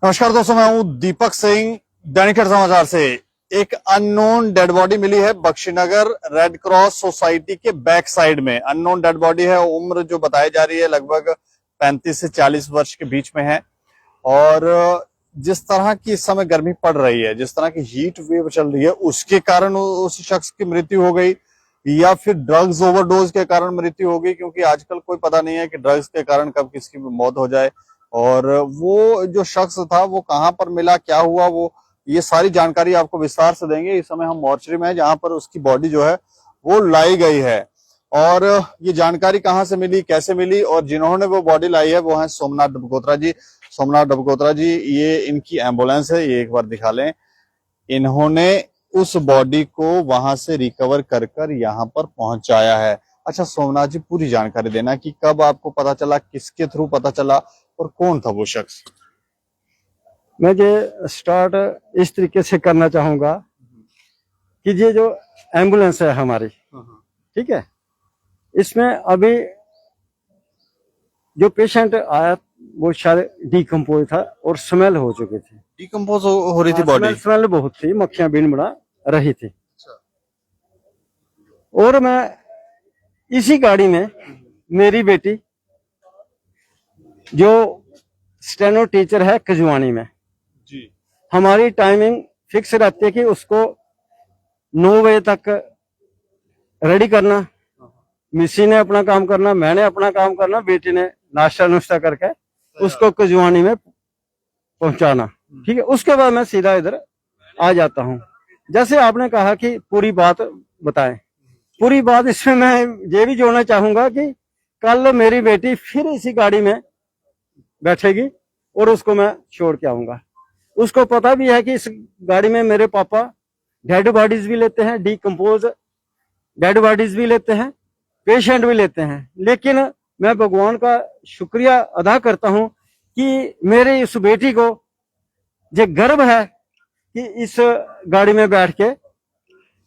नमस्कार दोस्तों, मैं हूं दीपक सिंह, दैनिक समाचार से। एक अननोन डेड बॉडी मिली है बख्शीनगर रेड क्रॉस सोसाइटी के बैक साइड में। अननोन डेड बॉडी है। उम्र जो बताई जा रही है लगभग 35 से 40 वर्ष के बीच में है। और जिस तरह की इस समय गर्मी पड़ रही है, जिस तरह की हीट वेव चल रही है, उसके कारण उस शख्स की मृत्यु हो गई या फिर ड्रग्स ओवरडोज के कारण मृत्यु हो गई, क्योंकि आजकल कोई पता नहीं है कि ड्रग्स के कारण कब किसकी भी मौत हो जाए। और वो जो शख्स था वो कहां पर मिला, क्या हुआ, वो ये सारी जानकारी आपको विस्तार से देंगे। इस समय हम मॉर्चरी में हैं जहां पर उसकी बॉडी जो है वो लाई गई है। और ये जानकारी कहां से मिली, कैसे मिली, और जिन्होंने वो बॉडी लाई है वो है सोमनाथ डबगोत्रा जी। सोमनाथ डबगोत्रा जी, ये इनकी एम्बुलेंस है, ये एक बार दिखा लें। इन्होंने उस बॉडी को वहां से रिकवर कर कर यहाँ पर पहुंचाया है। अच्छा सोमनाथ जी, पूरी जानकारी देना कि कब आपको पता चला, किसके थ्रू पता चला और कौन था वो शख्स। मैं ये स्टार्ट इस तरीके से करना चाहूंगा कि ये जो एम्बुलेंस है हमारी, ठीक है, इसमें अभी जो पेशेंट आया वो शायद डिकम्पोज था और स्मेल हो चुकी थी। डिकम्पोज हो रही थी बॉडी। स्मेल बहुत थी, मक्खियां बिन बना रही थी। और मैं इसी गाड़ी में मेरी बेटी जो स्टेनो टीचर है कजुआनी में जी, हमारी टाइमिंग फिक्स रहती है कि उसको 9 बजे तक रेडी करना, मिसी ने अपना काम करना, मैंने अपना काम करना, बेटी ने नाश्ता नुश्ता करके उसको कजुआनी में पहुंचाना। ठीक है, उसके बाद मैं सीधा इधर आ जाता हूं। जैसे आपने कहा कि पूरी बात बताएं, पूरी बात इसमें मैं ये भी जोड़ना चाहूंगा कि कल मेरी बेटी फिर इसी गाड़ी में बैठेगी और उसको मैं छोड़ के आऊंगा। उसको पता भी है कि इस गाड़ी में मेरे पापा डेड बॉडीज भी लेते हैं, डिकम्पोज डेड बॉडीज भी लेते हैं, पेशेंट भी लेते हैं। लेकिन मैं भगवान का शुक्रिया अदा करता हूं कि मेरे इस बेटी को ये गर्व है कि इस गाड़ी में बैठ के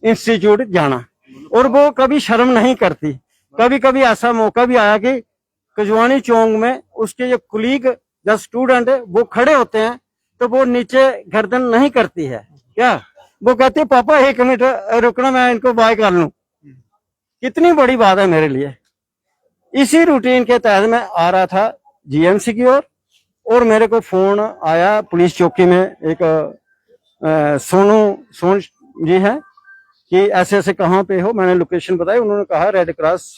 इंस्टीट्यूट जाना, और वो कभी शर्म नहीं करती। कभी कभी ऐसा मौका भी आया कि कजुआनी चौक में उसके जो कुलीग या स्टूडेंट वो खड़े होते हैं तो वो नीचे गर्दन नहीं करती है, क्या वो कहती है पापा 1 मिनट रुकना, मैं इनको बाय कर लूं। कितनी बड़ी बात है मेरे लिए। इसी रूटीन के तहत मैं आ रहा था जीएमसी की ओर, और मेरे को फोन आया पुलिस चौकी में, एक सोनू जी है कि ऐसे ऐसे कहाँ पे हो। मैंने लोकेशन बताई, उन्होंने कहा रेड क्रॉस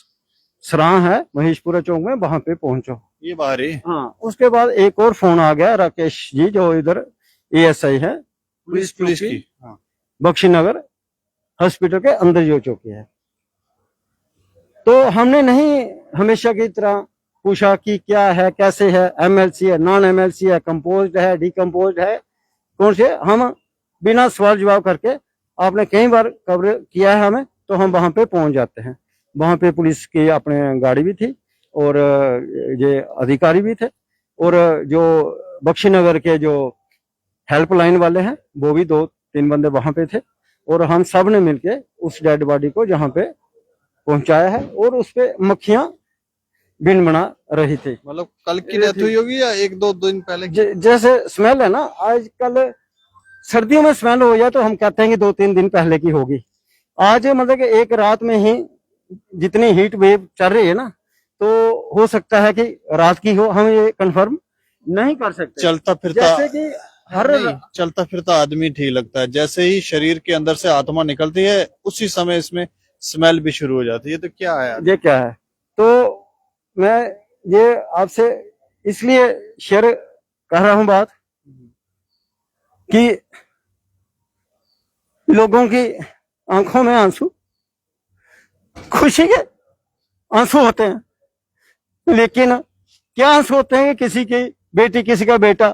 सराह है महेशपुरा चौक में, वहां पे पहुंचो। ये बाहर ही। हाँ, उसके बाद एक और फोन आ गया, राकेश जी जो इधर एएसआई है पुलिस की। हाँ। बख्शीनगर हॉस्पिटल के अंदर जो चौकी है। तो हमने नहीं हमेशा की तरह पूछा कि क्या है, कैसे है, एमएलसी है, नॉन एमएलसी है, कंपोज्ड है, डिकम्पोज्ड है, कौन से। हम बिना सवाल जवाब करके, आपने कई बार कवर किया है हमें, तो हम वहां पे पहुंच जाते हैं। वहां पे पुलिस की अपने गाड़ी भी थी और ये अधिकारी भी थे, और जो बख्शीनगर के जो हेल्पलाइन वाले हैं वो भी 2-3 बंदे वहां पे थे, और हम सब ने मिलके उस डेड बॉडी को जहां पे पहुंचाया है। और उस पे मक्खियां बिन बना रही थी। मतलब कल की डेथ हुई होगी या 1-2 दिन पहले की? जैसे स्मेल है ना, आजकल सर्दियों में स्मेल हो जाए तो हम कहते हैं कि 2-3 दिन पहले की होगी। आज मतलब कि एक रात में ही जितनी हीट वेव चल रही है ना, तो हो सकता है कि रात की हो, हम ये कंफर्म नहीं कर सकते। चलता फिरता, जैसे कि चलता फिरता आदमी ठीक लगता है, जैसे ही शरीर के अंदर से आत्मा निकलती है उसी समय इसमें स्मेल भी शुरू हो जाती है। तो क्या है यार? ये क्या है? तो मैं ये आपसे इसलिए शेयर कर रहा हूं बात कि लोगों की आंखों में आंसू, खुशी के आंसू होते हैं, लेकिन क्या आंसू होते हैं कि किसी की बेटी, किसी का बेटा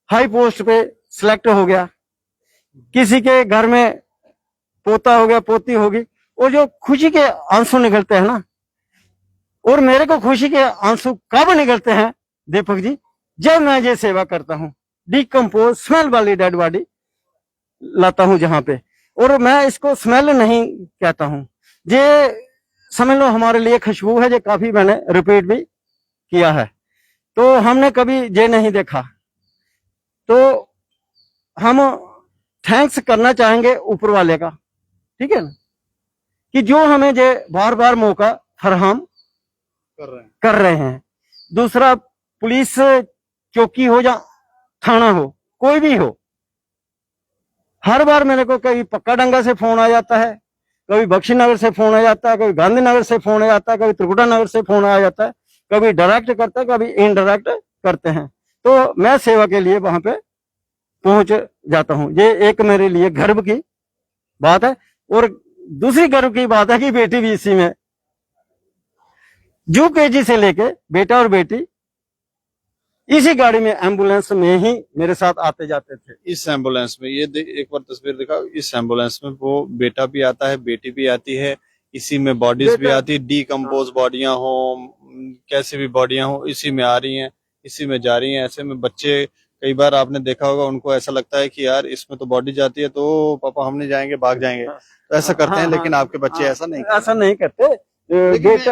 हाई पोस्ट पे सिलेक्ट हो गया, किसी के घर में पोता हो गया, पोती होगी, और जो खुशी के आंसू निकलते हैं ना, और मेरे को खुशी के आंसू कब निकलते हैं दीपक जी, जब मैं ये सेवा करता हूँ, डिकम्पोज स्मेल वाली डेड बॉडी लाता हूं जहां पे। और मैं इसको स्मेल नहीं कहता हूं, ये समझ लो हमारे लिए खुशबू है। ये काफी मैंने रिपीट भी किया है। तो हमने कभी ये नहीं देखा तो हम थैंक्स करना चाहेंगे ऊपर वाले का, ठीक है ना, कि जो हमें जे बार बार मौका फराहम कर रहे हैं। दूसरा, पुलिस चौकी हो या थाना हो, कोई भी हो, हर बार मेरे को कभी पक्का डंगा से फोन आ जाता है, कभी बख्शी नगर से फोन आ जाता है, कभी गांधीनगर से फोन आ जाता है, कभी त्रिकुटा नगर से फोन आ जाता है, कभी डायरेक्ट करता है, कभी इनडायरेक्ट करते हैं। तो मैं सेवा के लिए वहां पे पहुंच जाता हूं। ये एक मेरे लिए गर्व की बात है। और दूसरी गर्व की बात है कि बेटी भी इसी में, यूकेजी से लेके बेटा और बेटी इसी गाड़ी में, एम्बुलेंस में ही मेरे साथ आते जाते थे। इस एम्बुलेंस में ये एक बार तस्वीर दिखाओ। इस एम्बुलेंस में वो बेटा भी आता है, बेटी भी आती है, इसी में बॉडीज भी आती है, डीकम्पोज बॉडियां हो, कैसी भी बॉडियां हो, इसी में आ रही हैं, इसी में जा रही हैं। ऐसे में बच्चे, कई बार आपने देखा होगा, उनको ऐसा लगता है कि यार इसमें तो बॉडी जाती है तो पापा हम नहीं जाएंगे, भाग जाएंगे, तो ऐसा करते हैं। लेकिन आपके बच्चे ऐसा नहीं करते। ऐसा नहीं करते।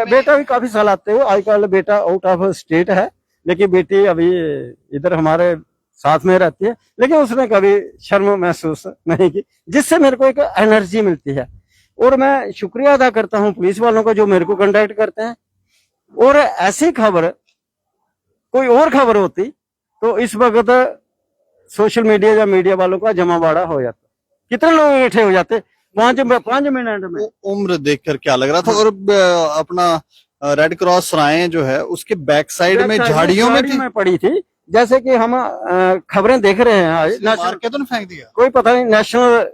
बेटा भी काफी साल आते हो, आजकल बेटा आउट ऑफ स्टेट है, लेकिन बेटी अभी इधर हमारे साथ में रहती है। लेकिन उसने कभी शर्म महसूस नहीं की, जिससे मेरे को एक एनर्जी मिलती है। और मैं शुक्रिया अदा करता हूं पुलिस वालों का जो मेरे को कांटेक्ट करते हैं। और ऐसी खबर, कोई और खबर होती तो इस वक्त सोशल मीडिया या मीडिया वालों का जमावाड़ा हो जाता, कितने लोग इकट्ठे हो जाते 5 मिनट में। उम्र देखकर क्या लग रहा था? और अपना रेड क्रॉस सराय जो है उसके बैक साइड में झाड़ियों में पड़ी थी। जैसे कि हम खबरें देख रहे हैं आज, मार के तो नहीं फेंक दिया, कोई पता नहीं, नेशनल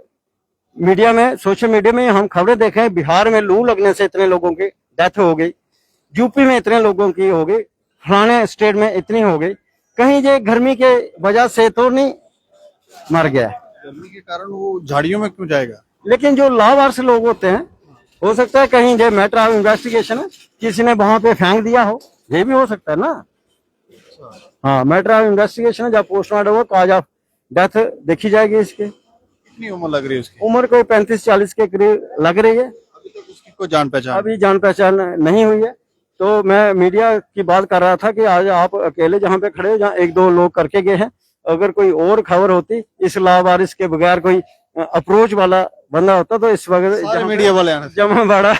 मीडिया में, सोशल मीडिया में हम खबरें देखे हैं, बिहार में लू लगने से इतने लोगों की डेथ हो गई, यूपी में इतने लोगों की हो गई, फलाने स्टेट में इतनी हो गई। कहीं ये गर्मी के वजह से तो नहीं मर गया? गर्मी के कारण वो झाड़ियों में क्यों जाएगा? लेकिन जो लावारिस लोग होते हैं, हो सकता है कहीं जो मैटर ऑफ इन्वेस्टिगेशन है, किसी ने वहां पे फेंक दिया हो, ये भी हो सकता है ना। हाँ, मैटर ऑफ इन्वेस्टिगेशन है, जब पोस्टमार्टम हो, कॉज ऑफ डेथ देखी जाएगी। इसके कितनी उम्र लग रही है उसकी? उम्र कोई 35-40 के करीब लग रही है। अभी तक उसकी कोई जान पहचान? अभी जान पहचान नहीं हुई है। तो मैं मीडिया की बात कर रहा था कि आज आप अकेले जहाँ पे खड़े हो, जहाँ 1-2 लोग करके गए हैं, अगर कोई और खबर होती, इस लावारिस के बगैर कोई अप्रोच वाला बंदा होता, तो इस वक्त मीडिया वाले जमावाड़ा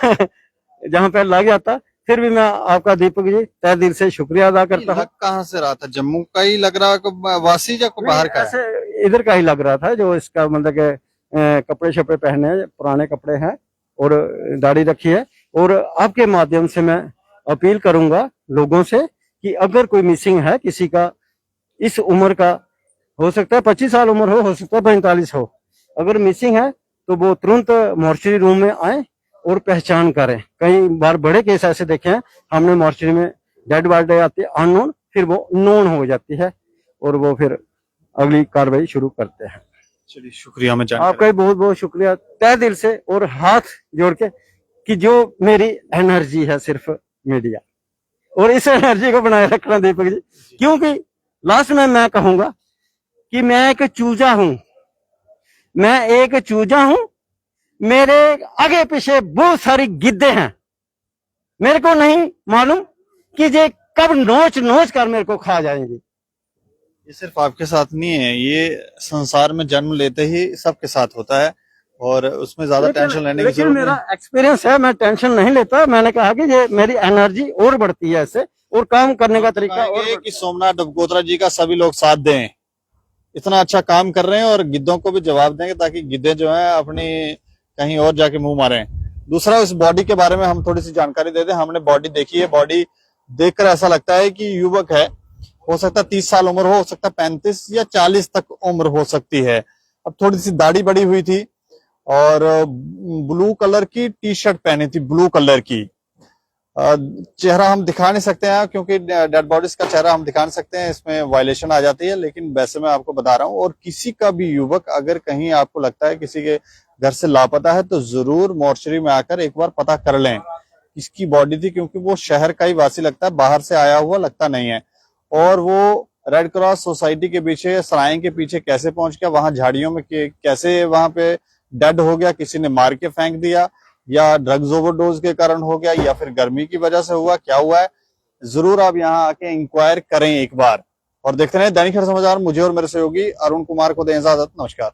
जहाँ पे लग जाता। फिर भी मैं आपका दीपक जी तहे दिल से शुक्रिया अदा करता हूँ। कहाँ से रहा था? जम्मू का ही लग रहा है, वासी या कोई बाहर का? ऐसे इधर का ही लग रहा था, जो इसका मतलब के कपड़े शपड़े पहने, पुराने कपड़े हैं और दाढ़ी रखी है। और आपके माध्यम से मैं अपील करूंगा लोगों से कि अगर कोई मिसिंग है किसी का, इस उम्र का, हो सकता है 25 साल उम्र हो सकता है 45 हो, अगर मिसिंग है तो वो तुरंत मॉर्चरी रूम में आए और पहचान करें। कई बार बड़े केस ऐसे देखे हैं, हमने मॉर्चरी में डेड बॉडी आती है अननोन, फिर वो नोन हो जाती है और वो फिर अगली कार्रवाई शुरू करते हैं। चलिए, शुक्रिया। मैं आपका भी बहुत बहुत शुक्रिया तहे दिल से और हाथ जोड़ के, कि जो मेरी एनर्जी है सिर्फ मीडिया, और इस एनर्जी को बनाए रखना दीपक जी। क्योंकि लास्ट में मैं कहूंगा कि मैं एक चूजा हूं, मैं एक चूजा हूं, मेरे आगे पीछे बहुत सारी गिद्दे हैं। मेरे को नहीं मालूम कि ये कब नोच नोच कर मेरे को खा जाएंगी। ये सिर्फ आपके साथ नहीं है, ये संसार में जन्म लेते ही सबके साथ होता है और उसमें ज्यादा टेंशन लेने की जरूरत नहीं। मेरा एक्सपीरियंस है, मैं टेंशन नहीं लेता। मैंने कहा कि ये मेरी एनर्जी और बढ़ती है इससे, और काम करने का तरीका और कि सोमनाथ डबगोत्रा जी का सभी लोग साथ दें। इतना अच्छा काम कर रहे हैं और गिद्धों को भी जवाब देंगे, ताकि गिद्धे जो है अपनी कहीं और जाके मुंह मारें। दूसरा, इस बॉडी के बारे में हम थोड़ी सी जानकारी दे दें। हमने बॉडी देखी है, बॉडी देखकर ऐसा लगता है कि युवक है, हो सकता है 30 साल उम्र हो सकता है 35 या 40 तक उम्र हो सकती है। अब थोड़ी सी दाढ़ी बड़ी हुई थी और ब्लू कलर की टी शर्ट पहनी थी, ब्लू कलर की। चेहरा हम दिखा नहीं सकते हैं क्योंकि डेड बॉडीज का चेहरा हम दिखा नहीं सकते हैं, इसमें वायलेशन आ जाती है। लेकिन वैसे मैं आपको बता रहा हूँ। और किसी का भी युवक अगर कहीं आपको लगता है किसी के घर से लापता है, तो जरूर मॉर्चरी में आकर एक बार पता कर लें किसकी बॉडी थी, क्योंकि वो शहर का ही वासी लगता है, बाहर से आया हुआ लगता नहीं है। और वो रेड क्रॉस सोसाइटी के पीछे, सराय के पीछे कैसे पहुंच गया, वहां झाड़ियों में कैसे वहां पे डेड हो गया, किसी ने मार के फेंक दिया, या ड्रग्स ओवरडोज के कारण हो गया, या फिर गर्मी की वजह से हुआ, क्या हुआ है, जरूर आप यहाँ आके इंक्वायर करें एक बार। और देखते रहे दैनिक खबर समाचार। मुझे और मेरे सहयोगी अरुण कुमार को दें इजाजत। नमस्कार।